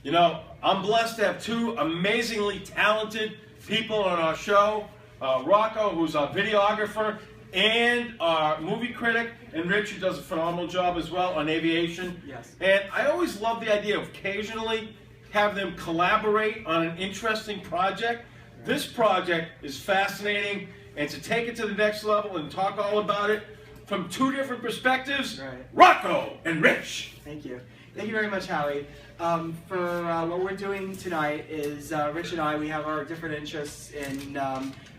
You know, I'm blessed to have two amazingly talented people on our show. Rocco, who's our videographer and our movie critic, and Rich, who does a phenomenal job as well on aviation. Yes. And I always love the idea of occasionally have them collaborate on an interesting project. This project is fascinating, and to take it to the next level and talk all about it from two different perspectives, Right. Rocco and Rich. Thank you. Thank you very much, Howie. What we're doing tonight is Rich and I, we have our different interests in,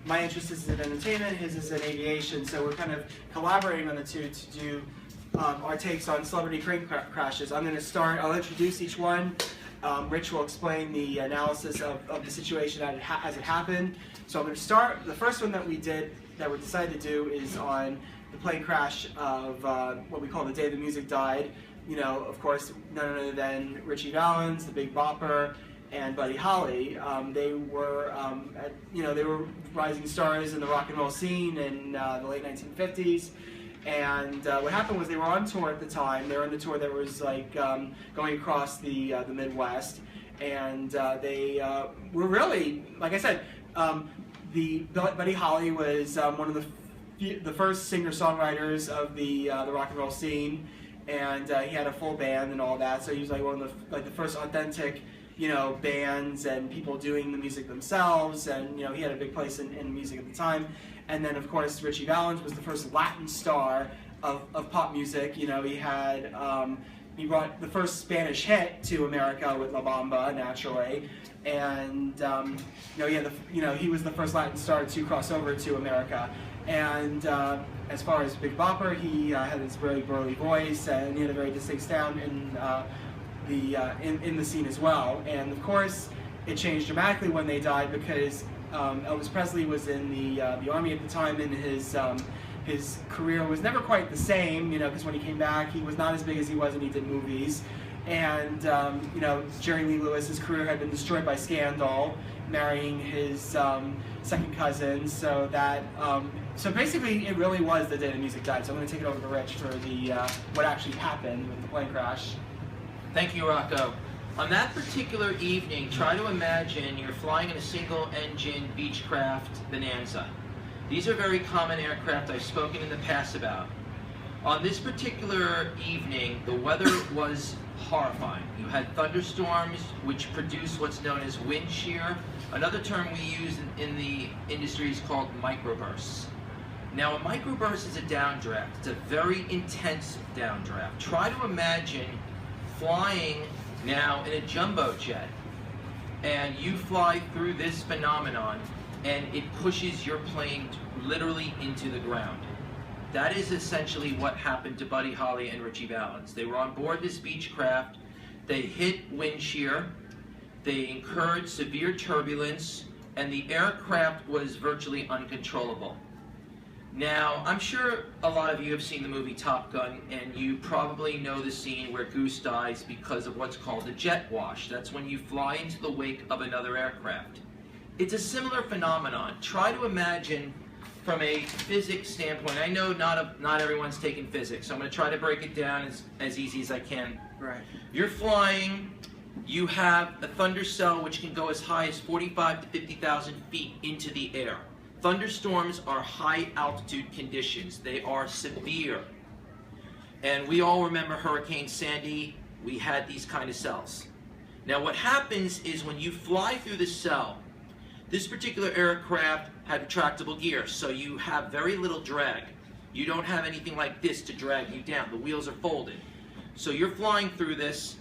my interest is in entertainment, his is in aviation, so we're kind of collaborating on the two to do our takes on celebrity crane crashes. I'm going to start, I'll introduce each one. Rich will explain the analysis of the situation as it happened. So I'm going to start, the first one that we decided to do is on the plane crash of what we call the day the music died. You know, of course, none other than Ritchie Valens, the Big Bopper, and Buddy Holly. They were, they were rising stars in the rock and roll scene in the late 1950s. And what happened was they were on tour at the time. They were on the tour that was like going across the Midwest, and they were really, like I said, Buddy Holly was one of the first singer-songwriters of the rock and roll scene, and he had a full band and all that. So he was like one of the first authentic, bands and people doing the music themselves, and he had a big place in music at the time. And then of course Ritchie Valens was the first Latin star of pop music. He had he brought the first Spanish hit to America with La Bamba, naturally, and he was the first Latin star to cross over to America. And as far as Big Bopper, he had this really burly voice, and he had a very distinct sound in the scene as well. And of course, it changed dramatically when they died because Elvis Presley was in the army at the time, and his career was never quite the same. Because when he came back, he was not as big as he was, and he did movies. And Jerry Lee Lewis's career had been destroyed by scandal, marrying his second cousin. So that so basically, it really was the day the music died. So I'm going to take it over to Rich for the what actually happened with the plane crash. Thank you, Rocco. On that particular evening, try to imagine you're flying in a single-engine Beechcraft Bonanza. These are very common aircraft I've spoken in the past about. On this particular evening, the weather was horrifying. You had thunderstorms, which produce what's known as wind shear. Another term we use in the industry is called microbursts. Now, a microburst is a downdraft. It's a very intense downdraft. Try to imagine flying now in a jumbo jet, and you fly through this phenomenon, and it pushes your plane literally into the ground. That is essentially what happened to Buddy Holly and Ritchie Valens. They were on board this Beechcraft. They hit wind shear. They incurred severe turbulence, and the aircraft was virtually uncontrollable. Now, I'm sure a lot of you have seen the movie Top Gun, and you probably know the scene where Goose dies because of what's called a jet wash. That's when you fly into the wake of another aircraft. It's a similar phenomenon. Try to imagine from a physics standpoint. I know not everyone's taken physics, so I'm going to try to break it down as easy as I can. Right. You're flying, you have a thunder cell which can go as high as 45 to 50,000 feet into the air. Thunderstorms are high altitude conditions. They are severe. And we all remember Hurricane Sandy. We had these kind of cells. Now what happens is when you fly through the cell, this particular aircraft had retractable gear, so you have very little drag. You don't have anything like this to drag you down. The wheels are folded. So you're flying through this.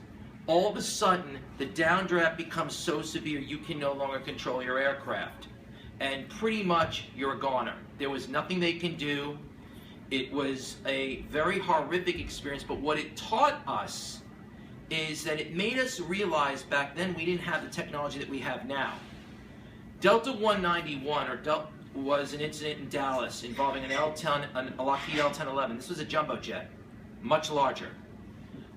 All of a sudden, the downdraft becomes so severe you can no longer control your aircraft. And pretty much you're a goner. There was nothing they can do. It was a very horrific experience, but what it taught us is that it made us realize back then we didn't have the technology that we have now. Delta 191 was an incident in Dallas involving a Lockheed L-1011. This was a jumbo jet, much larger.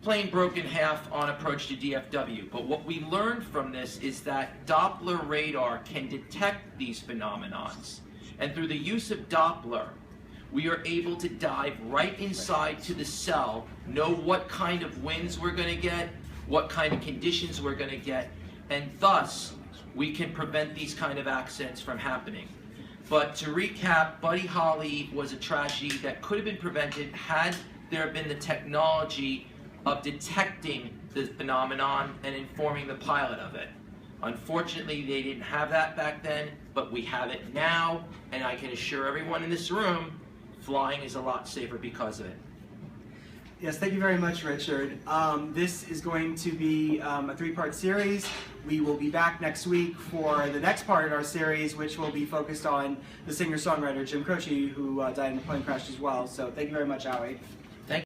Plane broke in half on approach to DFW, but what we learned from this is that Doppler radar can detect these phenomenons, and through the use of Doppler, we are able to dive right inside to the cell, know what kind of winds we're going to get, what kind of conditions we're going to get, and thus we can prevent these kind of accidents from happening. But to recap, Buddy Holly was a tragedy that could have been prevented had there been the technology of detecting the phenomenon and informing the pilot of it. Unfortunately, they didn't have that back then, but we have it now, and I can assure everyone in this room, flying is a lot safer because of it. Yes, thank you very much, Richard. This is going to be a three-part series. We will be back next week for the next part in our series, which will be focused on the singer-songwriter Jim Croce, who died in a plane crash as well. So thank you very much, Howie.